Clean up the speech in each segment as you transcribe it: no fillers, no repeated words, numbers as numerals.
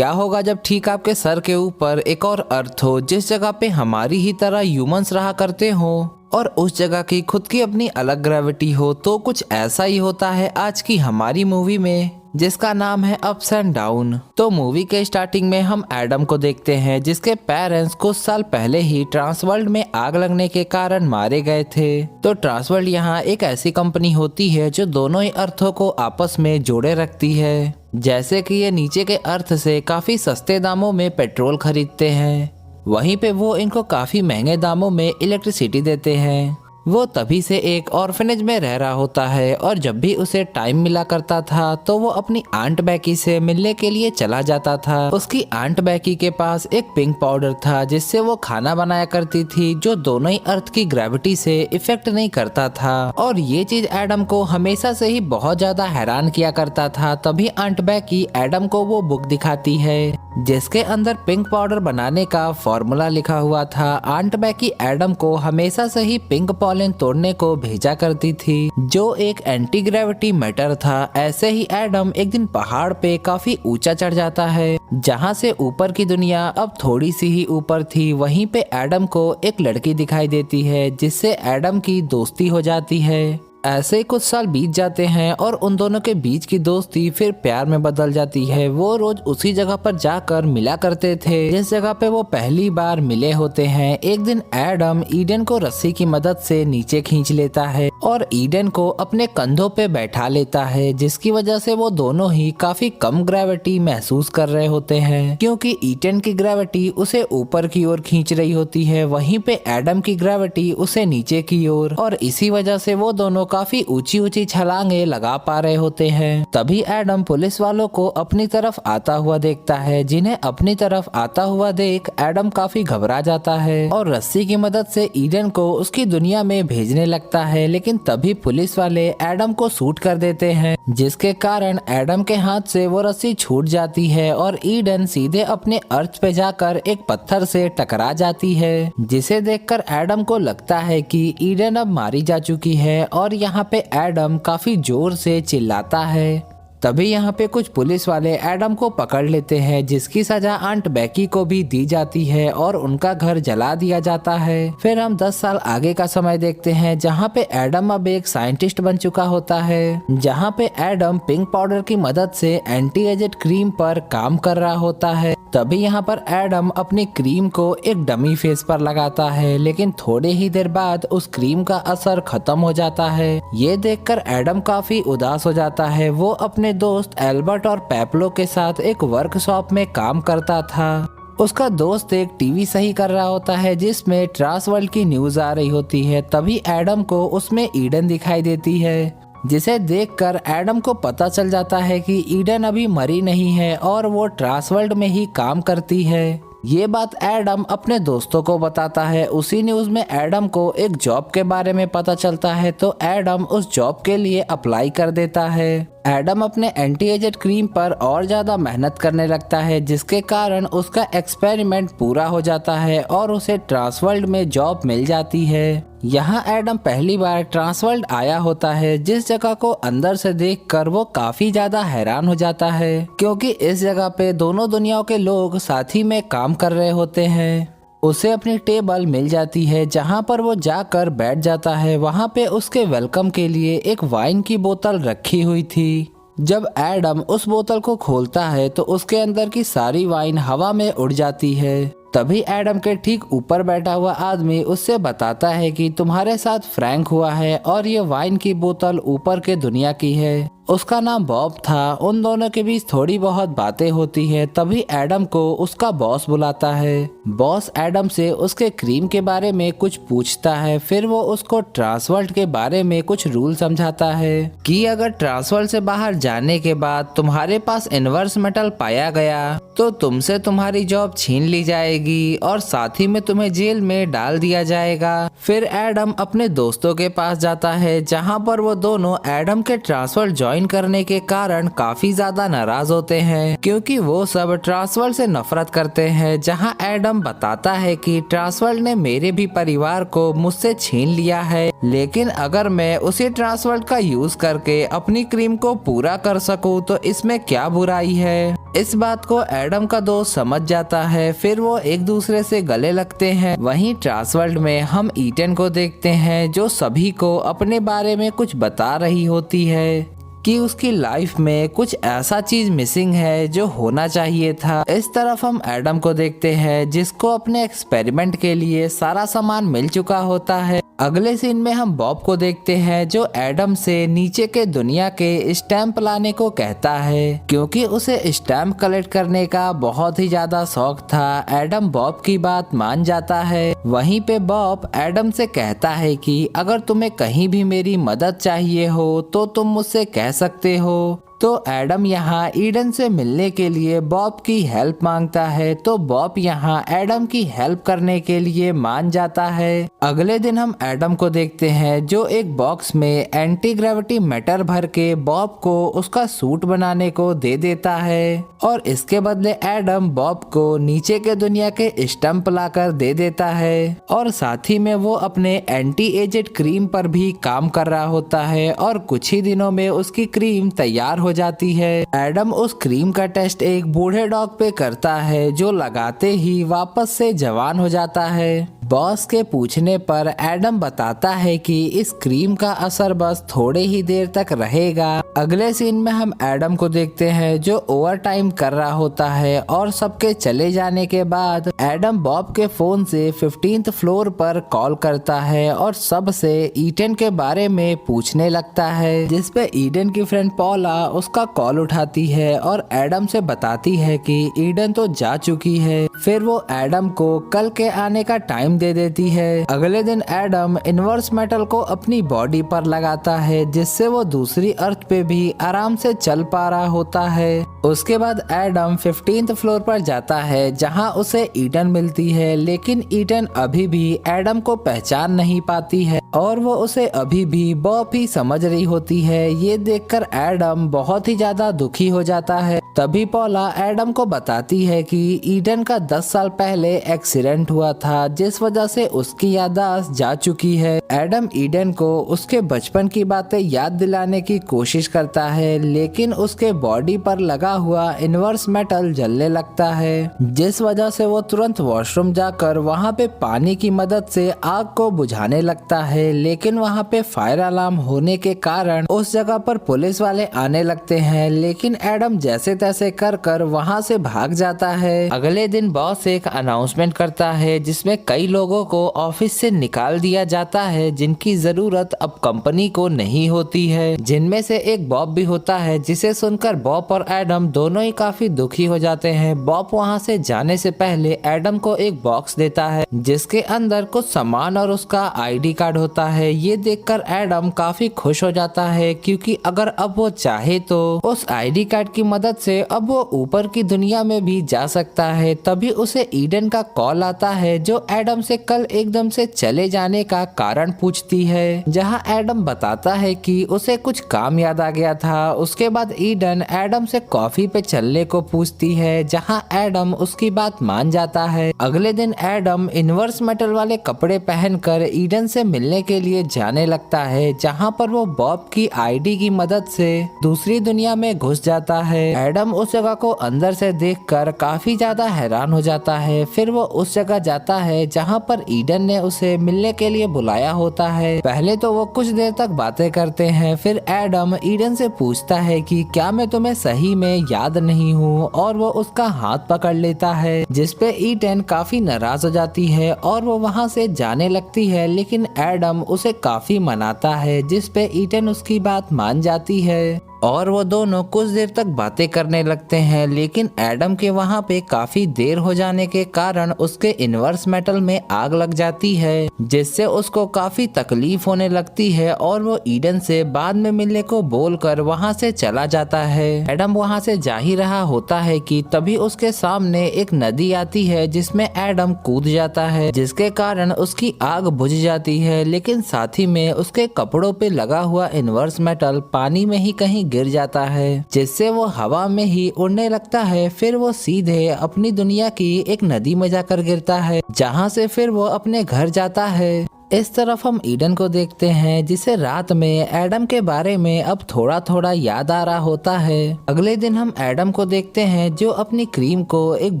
क्या होगा जब ठीक आपके सर के ऊपर एक और अर्थ हो जिस जगह पे हमारी ही तरह ह्यूमंस रहा करते हो और उस जगह की खुद की अपनी अलग ग्रेविटी हो। तो कुछ ऐसा ही होता है आज की हमारी मूवी में, जिसका नाम है अप्स एंड डाउन। तो मूवी के स्टार्टिंग में हम एडम को देखते हैं जिसके पेरेंट्स कुछ साल पहले ही ट्रांसवर्ल्ड में आग लगने के कारण मारे गए थे। तो ट्रांसवर्ल्ड यहाँ एक ऐसी कंपनी होती है जो दोनों ही अर्थों को आपस में जोड़े रखती है। जैसे कि ये नीचे के अर्थ से काफी सस्ते दामों में पेट्रोल खरीदते हैं, वहीं पे वो इनको काफी महंगे दामों में इलेक्ट्रिसिटी देते हैं। वो तभी से एक ऑर्फनेज में रह रहा होता है और जब भी उसे टाइम मिला करता था तो वो अपनी आंट बैकी से मिलने के लिए चला जाता था। उसकी आंट बैकी के पास एक पिंक पाउडर था जिससे वो खाना बनाया करती थी, जो दोनों ही अर्थ की ग्रेविटी से इफेक्ट नहीं करता था। और ये चीज एडम को हमेशा से ही बहुत ज्यादा हैरान किया करता था। तभी आंट बैकी एडम को वो बुक दिखाती है जिसके अंदर पिंक पाउडर बनाने का फॉर्मूला लिखा हुआ था। आंट बैकी एडम को हमेशा से ही पिंक पॉलन तोड़ने को भेजा करती थी, जो एक एंटी ग्रेविटी मैटर था। ऐसे ही एडम एक दिन पहाड़ पे काफी ऊंचा चढ़ जाता है, जहाँ से ऊपर की दुनिया अब थोड़ी सी ही ऊपर थी। वहीं पे एडम को एक लड़की दिखाई देती है जिससे एडम की दोस्ती हो जाती है। ऐसे ही कुछ साल बीत जाते हैं और उन दोनों के बीच की दोस्ती फिर प्यार में बदल जाती है। वो रोज उसी जगह पर जाकर मिला करते थे जिस जगह पे वो पहली बार मिले होते हैं। एक दिन एडम ईडन को रस्सी की मदद से नीचे खींच लेता है और ईडन को अपने कंधों पे बैठा लेता है, जिसकी वजह से वो दोनों ही काफी कम ग्रेविटी महसूस कर रहे होते हैं, क्योंकि ईडन की ग्रेविटी उसे ऊपर की ओर खींच रही होती है, वहीं पे एडम की ग्रेविटी उसे नीचे की ओर। और इसी वजह से वो दोनों काफी ऊंची ऊंची छलांगे लगा पा रहे होते हैं। तभी एडम पुलिस वालों को अपनी तरफ आता हुआ देखता है, जिन्हें अपनी तरफ आता हुआ देख एडम काफी घबरा जाता है और रस्सी की मदद से ईडन को उसकी दुनिया में भेजने लगता है। लेकिन तभी पुलिस वाले एडम को शूट कर देते हैं, जिसके कारण एडम के हाथ से वो रस्सी छूट जाती है और ईडन सीधे अपने अर्थ पे जाकर एक पत्थर से टकरा जाती है, जिसे देखकर एडम को लगता है कि ईडन अब मारी जा चुकी है। और यहाँ पे एडम काफी जोर से चिल्लाता है। तभी यहाँ पे कुछ पुलिस वाले एडम को पकड़ लेते हैं, जिसकी सजा आंट बैकी को भी दी जाती है और उनका घर जला दिया जाता है। फिर हम 10 साल आगे का समय देखते हैं, जहाँ पे एडम अब एक साइंटिस्ट बन चुका होता है, जहाँ पे एडम पिंक पाउडर की मदद से एंटी एजेड क्रीम पर काम कर रहा होता है। तभी यहाँ पर एडम अपनी क्रीम को एक डमी फेस पर लगाता है, लेकिन थोड़े ही देर बाद उस क्रीम का असर खत्म हो जाता है। ये देखकर एडम काफी उदास हो जाता है। वो अपने दोस्त एल्बर्ट और पेप्लो के साथ एक वर्कशॉप में काम करता था। उसका दोस्त एक टीवी सही कर रहा होता है जिसमें ट्रांसवर्ल्ड की न्यूज आ रही होती है। तभी एडम को उसमें ईडन दिखाई देती है, जिसे देखकर एडम को पता चल जाता है कि ईडन अभी मरी नहीं है और वो ट्रांसवर्ल्ड में ही काम करती है। ये बात एडम अपने दोस्तों को बताता है। उसी न्यूज में एडम को एक जॉब के बारे में पता चलता है, तो एडम उस जॉब के लिए अप्लाई कर देता है। एडम अपने एंटी एजेड क्रीम पर और ज्यादा मेहनत करने लगता है, जिसके कारण उसका एक्सपेरिमेंट पूरा हो जाता है और उसे ट्रांसवर्ल्ड में जॉब मिल जाती है। यहाँ एडम पहली बार ट्रांसवर्ल्ड आया होता है, जिस जगह को अंदर से देखकर वो काफी ज्यादा हैरान हो जाता है, क्योंकि इस जगह पे दोनों दुनियाओं के लोग साथ ही में काम कर रहे होते हैं। उसे अपनी टेबल मिल जाती है, जहाँ पर वो जाकर बैठ जाता है। वहाँ पे उसके वेलकम के लिए एक वाइन की बोतल रखी हुई थी। जब एडम उस बोतल को खोलता है तो उसके अंदर की सारी वाइन हवा में उड़ जाती है। तभी एडम के ठीक ऊपर बैठा हुआ आदमी उससे बताता है कि तुम्हारे साथ फ्रैंक हुआ है और ये वाइन की बोतल ऊपर के दुनिया की है। उसका नाम बॉब था। उन दोनों के बीच थोड़ी बहुत बातें होती है। तभी एडम को उसका बॉस बुलाता है। बॉस एडम से उसके क्रीम के बारे में कुछ पूछता है। फिर वो उसको ट्रांसवर्ल्ड के बारे में कुछ रूल समझाता है कि अगर ट्रांसवर्ल्ड से बाहर जाने के बाद तुम्हारे पास इनवर्स मेटल पाया गया तो तुमसे तुम्हारी जॉब छीन ली जाएगी और साथ ही में तुम्हें जेल में डाल दिया जाएगा। फिर एडम अपने दोस्तों के पास जाता है, जहाँ पर वो दोनों एडम के ट्रांसवर्ल्ड ज्वाइन ज्वाइन करने के कारण काफी ज्यादा नाराज होते हैं, क्योंकि वो सब ट्रांसवर्ल्ड से नफरत करते हैं। जहां एडम बताता है कि ट्रांसवर्ल्ड ने मेरे भी परिवार को मुझसे छीन लिया है, लेकिन अगर मैं उसी ट्रांसवर्ल्ड का यूज करके अपनी क्रीम को पूरा कर सकूं तो इसमें क्या बुराई है। इस बात को एडम का दोस्त समझ जाता है, फिर वो एक दूसरे से गले लगते हैं। वहीं ट्रांसवर्ल्ड में हम ईटन को देखते हैं, जो सभी को अपने बारे में कुछ बता रही होती है कि उसकी लाइफ में कुछ ऐसा चीज मिसिंग है जो होना चाहिए था। इस तरफ हम एडम को देखते हैं, जिसको अपने एक्सपेरिमेंट के लिए सारा सामान मिल चुका होता है। अगले सीन में हम बॉब को देखते हैं, जो एडम से नीचे के दुनिया के स्टैम्प लाने को कहता है, क्योंकि उसे स्टैम्प कलेक्ट करने का बहुत ही ज्यादा शौक था। एडम बॉब की बात मान जाता है। वहीं पे बॉब एडम से कहता है कि अगर तुम्हें कहीं भी मेरी मदद चाहिए हो तो तुम मुझसे कह सकते हो। तो एडम यहाँ ईडन से मिलने के लिए बॉब की हेल्प मांगता है, तो बॉब यहाँ एडम की हेल्प करने के लिए मान जाता है। अगले दिन हम एडम को देखते हैं, जो एक बॉक्स में एंटी ग्रेविटी मैटर भर के बॉब को उसका सूट बनाने को दे देता है, और इसके बदले एडम बॉब को नीचे के दुनिया के स्टंप लाकर दे देता है, और साथ ही में वो अपने एंटी एजेड क्रीम पर भी काम कर रहा होता है, और कुछ ही दिनों में उसकी क्रीम तैयार हो जाती है। एडम उस क्रीम का टेस्ट एक बूढ़े डॉग पे करता है, जो लगाते ही वापस से जवान हो जाता है। बॉस के पूछने पर एडम बताता है कि इस क्रीम का असर बस थोड़े ही देर तक रहेगा। अगले सीन में हम एडम को देखते हैं, जो ओवर टाइम कर रहा होता है, और सबके चले जाने के बाद एडम बॉब के फोन से 15th फ्लोर पर कॉल करता है और सबसे ईडन के बारे में पूछने लगता है, जिसपे ईडन की फ्रेंड पॉला उसका कॉल उठाती है और एडम से बताती है कि ईडन तो जा चुकी है। फिर वो एडम को कल के आने का टाइम दे देती है। अगले दिन एडम इनवर्स मेटल को अपनी बॉडी पर लगाता है, जिससे वो दूसरी अर्थ पे भी आराम से चल पा रहा होता है। उसके बाद एडम 15th फ्लोर पर जाता है, जहां उसे ईडन मिलती है, लेकिन ईडन अभी भी एडम को पहचान नहीं पाती है और वो उसे अभी भी बॉब ही समझ रही होती है। ये देखकर एडम बहुत ही ज्यादा दुखी हो जाता है। तभी पॉला एडम को बताती है कि ईडन का 10 साल पहले एक्सीडेंट हुआ था, जिस वजह से उसकी याददाश्त जा चुकी है। एडम ईडन को उसके बचपन की बातें याद दिलाने की कोशिश करता है, लेकिन उसके बॉडी पर लगा हुआ इनवर्स मेटल जलने लगता है, जिस वजह से वो तुरंत वॉशरूम जाकर वहाँ पे पानी की मदद से आग को बुझाने लगता है। लेकिन वहाँ पे फायर अलार्म होने के कारण उस जगह पर पुलिस वाले आने लगते हैं, लेकिन एडम जैसे तैसे कर कर वहाँ से भाग जाता है। अगले दिन बॉस एक अनाउंसमेंट करता है, जिसमें कई लोगों को ऑफिस से निकाल दिया जाता है, जिनकी जरूरत अब कंपनी को नहीं होती है, जिनमें से एक बॉब भी होता है, जिसे सुनकर बॉब और एडम दोनों ही काफी दुखी हो जाते हैं। बॉब वहाँ से जाने से पहले एडम को एक बॉक्स देता है, जिसके अंदर कुछ सामान और उसका आईडी कार्ड होता है। ये देखकर एडम काफी खुश हो जाता है, क्योंकि अगर अब वो चाहे तो उस आईडी कार्ड की मदद से अब वो ऊपर की दुनिया में भी जा सकता है। तभी उसे ईडन का कॉल आता है, जो एडम से कल एकदम से चले जाने का कारण पूछती है, जहां एडम बताता है कि उसे कुछ काम याद आ गया था। उसके बाद ईडन एडम से कॉफी पे चलने को पूछती है, जहां एडम उसकी बात मान जाता है। अगले दिन एडम इनवर्स मेटल वाले कपड़े पहनकर ईडन से मिलने के लिए जाने लगता है, जहां पर वो बॉब की आईडी की मदद से दूसरी दुनिया में घुस जाता है। एडम उस जगह को अंदर से देखकर काफी ज्यादा हैरान हो जाता है। फिर वो उस जगह जाता है जहां पर ईडन ने उसे मिलने के लिए बुलाया होता है। पहले तो वो कुछ देर तक बातें करते हैं, फिर एडम ईडन से पूछता है कि क्या मैं तुम्हें सही में याद नहीं हूँ, और वो उसका हाथ पकड़ लेता है, जिसपे ईडन काफी नाराज हो जाती है और वो वहाँ से जाने लगती है। लेकिन एडम उसे काफी मनाता है, जिसपे ईडन उसकी बात मान जाती है और वो दोनों कुछ देर तक बातें करने लगते हैं। लेकिन एडम के वहाँ पे काफी देर हो जाने के कारण उसके इनवर्स मेटल में आग लग जाती है, जिससे उसको काफी तकलीफ होने लगती है और वो ईडन से बाद में मिलने को बोलकर वहाँ से चला जाता है। एडम वहाँ से जा ही रहा होता है कि तभी उसके सामने एक नदी आती है, जिसमें एडम कूद जाता है, जिसके कारण उसकी आग बुझ जाती है। लेकिन साथ ही में उसके कपड़ों पे लगा हुआ इनवर्स मेटल पानी में ही कहीं गिर जाता है, जिससे वो हवा में ही उड़ने लगता है। फिर वो सीधे अपनी दुनिया की एक नदी में जाकर गिरता है, जहाँ से फिर वो अपने घर जाता है। इस तरफ हम ईडन को देखते हैं, जिसे रात में एडम के बारे में अब थोड़ा थोड़ा याद आ रहा होता है। अगले दिन हम एडम को देखते हैं, जो अपनी क्रीम को एक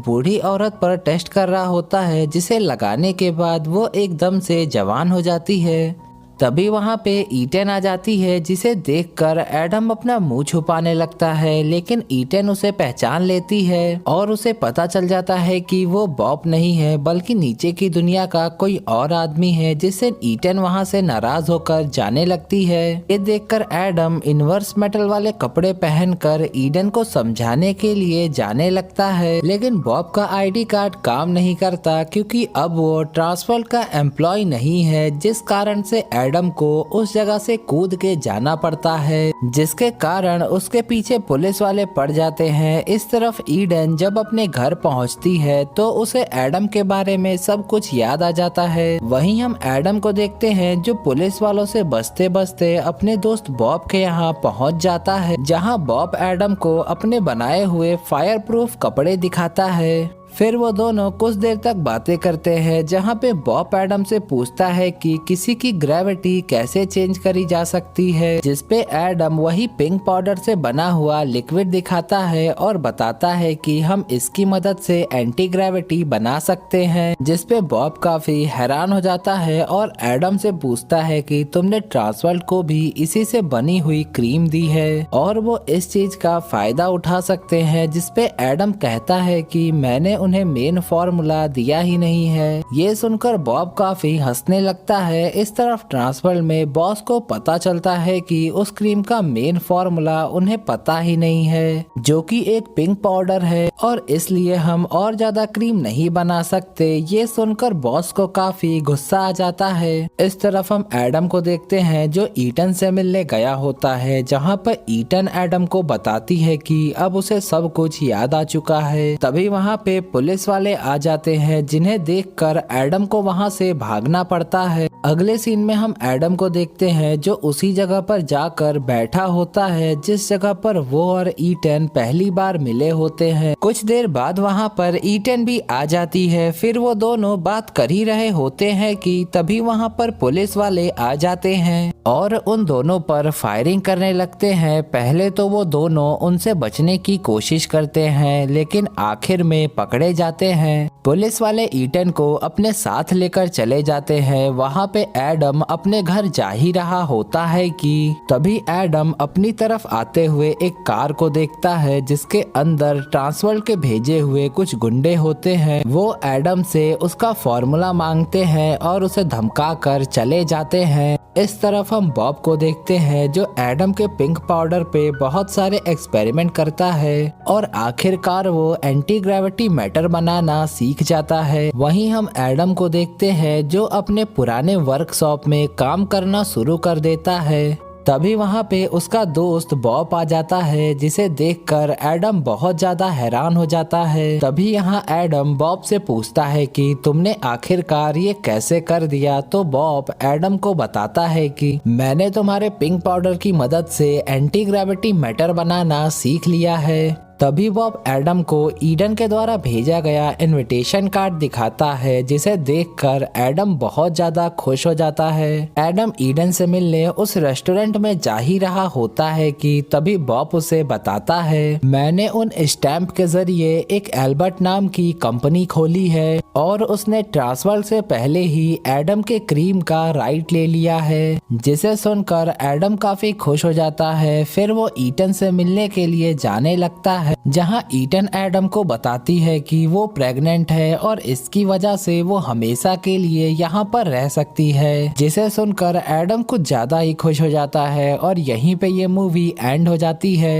बूढ़ी औरत पर टेस्ट कर रहा होता है, जिसे लगाने के बाद वो एकदम से जवान हो जाती है। तभी वहाँ पे ईटन आ जाती है, जिसे देखकर एडम अपना मुंह छुपाने लगता है, लेकिन ईटन उसे पहचान लेती है और उसे पता चल जाता है कि वो बॉब नहीं है, बल्कि नीचे की दुनिया का कोई और आदमी है, जिससे ईटन वहाँ से नाराज होकर जाने लगती है। ये देखकर एडम इनवर्स मेटल वाले कपड़े पहनकर ईडन को समझाने के लिए जाने लगता है, लेकिन बॉब का आईडी कार्ड काम नहीं करता, क्योंकि अब वो ट्रांसफर का एम्प्लॉय नहीं है, जिस कारण से एडम को उस जगह से कूद के जाना पड़ता है, जिसके कारण उसके पीछे पुलिस वाले पड़ जाते हैं। इस तरफ ईडन जब अपने घर पहुंचती है तो उसे एडम के बारे में सब कुछ याद आ जाता है। वहीं हम एडम को देखते हैं, जो पुलिस वालों से बचते बचते अपने दोस्त बॉब के यहाँ पहुंच जाता है, जहां बॉब एडम को अपने बनाए हुए फायर प्रूफ कपड़े दिखाता है। फिर वो दोनों कुछ देर तक बातें करते हैं, जहाँ पे बॉब एडम से पूछता है कि किसी की ग्रेविटी कैसे चेंज करी जा सकती है, जिसपे एडम वही पिंक पाउडर से बना हुआ लिक्विड दिखाता है और बताता है कि हम इसकी मदद से एंटी ग्रेविटी बना सकते हैं, जिसपे बॉब काफी हैरान हो जाता है और एडम से पूछता है कि तुमने ट्रांसवर्ल्ड को भी इसी से बनी हुई क्रीम दी है और वो इस चीज का फायदा उठा सकते हैं, जिसपे एडम कहता है कि मैंने उन्हें मेन फॉर्मूला दिया ही नहीं है। ये सुनकर बॉब काफी हंसने लगता है। इस तरफ ट्रांसवर्ल्ड में बॉस को पता चलता है कि उस क्रीम का मेन फॉर्मूला उन्हें पता ही नहीं है, जो कि एक पिंक पाउडर है, और इसलिए हम और ज्यादा क्रीम नहीं बना सकते। ये सुनकर बॉस को काफी गुस्सा आ जाता है। इस तरफ हम एडम को देखते हैं, जो ईटन से मिलने गया होता है, जहाँ पर ईटन एडम को बताती है कि अब उसे सब कुछ याद आ चुका है। तभी वहाँ पे पुलिस वाले आ जाते हैं, जिन्हें देखकर एडम को वहां से भागना पड़ता है। अगले सीन में हम एडम को देखते हैं, जो उसी जगह पर जाकर बैठा होता है जिस जगह पर वो और ईटन पहली बार मिले होते हैं। कुछ देर बाद वहां पर ईटन भी आ जाती है। फिर वो दोनों बात कर ही रहे होते हैं कि तभी वहां पर पुलिस वाले आ जाते हैं और उन दोनों पर फायरिंग करने लगते हैं। पहले तो वो दोनों उनसे बचने की कोशिश करते हैं, लेकिन आखिर में पकड़े जाते हैं। पुलिस वाले ईटन को अपने साथ लेकर चले जाते हैं। वहाँ पे एडम अपने घर जा ही रहा होता है कि तभी एडम अपनी तरफ आते हुए एक कार को देखता है, जिसके अंदर ट्रांसवर्ल्ड के भेजे हुए कुछ गुंडे होते हैं। वो एडम से उसका फॉर्मूला मांगते हैं और उसे धमका कर चले जाते हैं। इस तरफ हम बॉब को देखते हैं, जो एडम के पिंक पाउडर पे बहुत सारे एक्सपेरिमेंट करता है और आखिरकार वो एंटी ग्रेविटी मैटर बनाना सीख जाता है। वहीं हम एडम को देखते हैं, जो अपने पुराने वर्कशॉप में काम करना शुरू कर देता है। तभी वहाँ पे उसका दोस्त बॉब आ जाता है, जिसे देखकर एडम बहुत ज्यादा हैरान हो जाता है। तभी यहाँ एडम बॉब से पूछता है कि तुमने आखिरकार ये कैसे कर दिया। तो बॉब एडम को बताता है कि मैंने तुम्हारे पिंक पाउडर की मदद से एंटी ग्रेविटी मैटर बनाना सीख लिया है। तभी बॉब एडम को ईडन के द्वारा भेजा गया इनविटेशन कार्ड दिखाता है, जिसे देखकर एडम बहुत ज्यादा खुश हो जाता है। एडम ईडन से मिलने उस रेस्टोरेंट में जा ही रहा होता है कि तभी बॉब उसे बताता है, मैंने उन स्टैम्प के जरिए एक एल्बर्ट नाम की कंपनी खोली है और उसने ट्रांसवर्ल्ड से पहले ही एडम के क्रीम का राइट ले लिया है। जिसे सुनकर एडम काफी खुश हो जाता है। फिर वो ईटन से मिलने के लिए जाने लगता है, जहां ईटन एडम को बताती है कि वो प्रेग्नेंट है और इसकी वजह से वो हमेशा के लिए यहाँ पर रह सकती है। जिसे सुनकर एडम कुछ ज्यादा ही खुश हो जाता है और यहीं पे ये मूवी एंड हो जाती है।